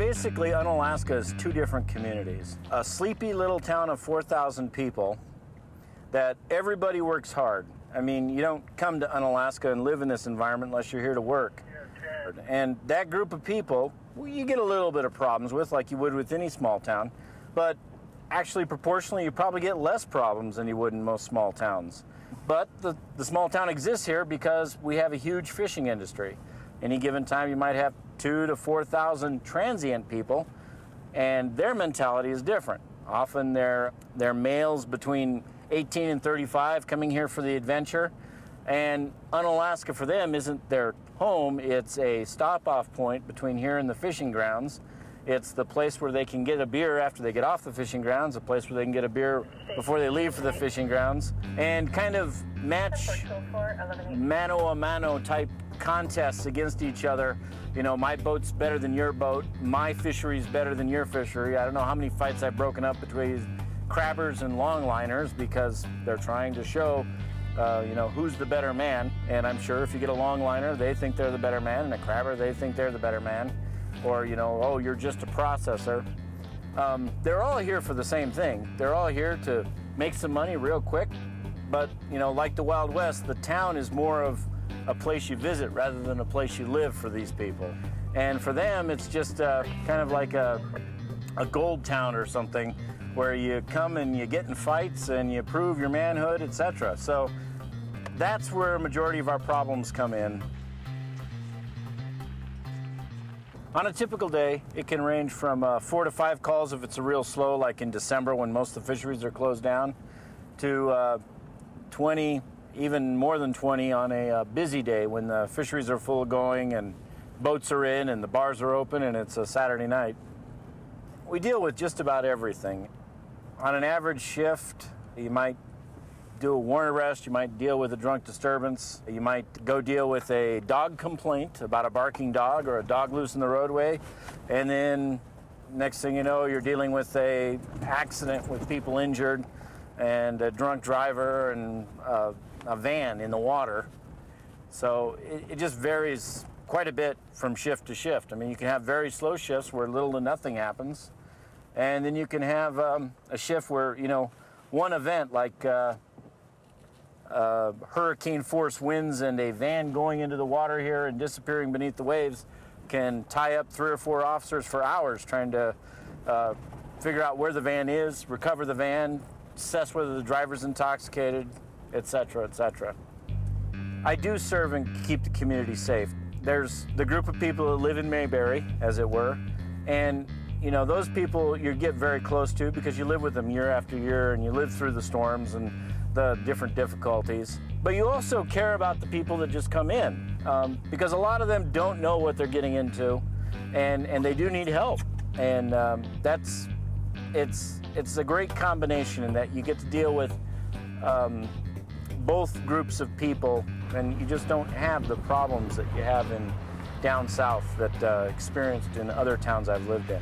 basically, Unalaska is two different communities. A sleepy little town of 4,000 people that everybody works hard. I mean, you don't come to Unalaska and live in this environment unless you're here to work. And that group of people, well, you get a little bit of problems with, like you would with any small town, but actually proportionally you probably get less problems than you would in most small towns. But the small town exists here because we have a huge fishing industry. Any given time you might have 2,000 to 4,000 transient people, and their mentality is different. Often they're males between 18 and 35 coming here for the adventure, and Unalaska for them isn't their home, it's a stop-off point between here and the fishing grounds. It's the place where they can get a beer after they get off the fishing grounds, a place where they can get a beer before they leave for the fishing grounds, and kind of match mano-a-mano type contests against each other. You know, my boat's better than your boat, my fishery's better than your fishery. I don't know how many fights I've broken up between crabbers and longliners because they're trying to show you know, who's the better man. And I'm sure if you get a longliner, they think they're the better man, and a crabber, they think they're the better man. Or, you know, oh, you're just a processor. They're all here for the same thing. They're all here to make some money real quick. But, you know, like the Wild West, the town is more of a place you visit rather than a place you live for these people. And for them, it's just kind of like a gold town or something where you come and you get in fights and you prove your manhood, etc. So that's where a majority of our problems come in. On a typical day, it can range from 4 to 5 calls if it's a real slow, like in December when most of the fisheries are closed down, to 20, even more than 20 on a busy day when the fisheries are full going and boats are in and the bars are open and it's a Saturday night. We deal with just about everything. On an average shift, you might do a warrant arrest, you might deal with a drunk disturbance, you might go deal with a dog complaint about a barking dog or a dog loose in the roadway, and then next thing you know, you're dealing with a accident with people injured and a drunk driver and a van in the water. So it just varies quite a bit from shift to shift. I mean, you can have very slow shifts where little to nothing happens, and then you can have a shift where, you know, one event like hurricane force winds and a van going into the water here and disappearing beneath the waves can tie up 3 or 4 officers for hours trying to figure out where the van is, recover the van, assess whether the driver's intoxicated, etc., etc. I do serve and keep the community safe. There's the group of people that live in Mayberry, as it were, and you know, those people you get very close to because you live with them year after year and you live through the storms and the different difficulties. But you also care about the people that just come in because a lot of them don't know what they're getting into, and they do need help. And it's a great combination in that you get to deal with both groups of people, and you just don't have the problems that you have in down south that experienced in other towns I've lived in.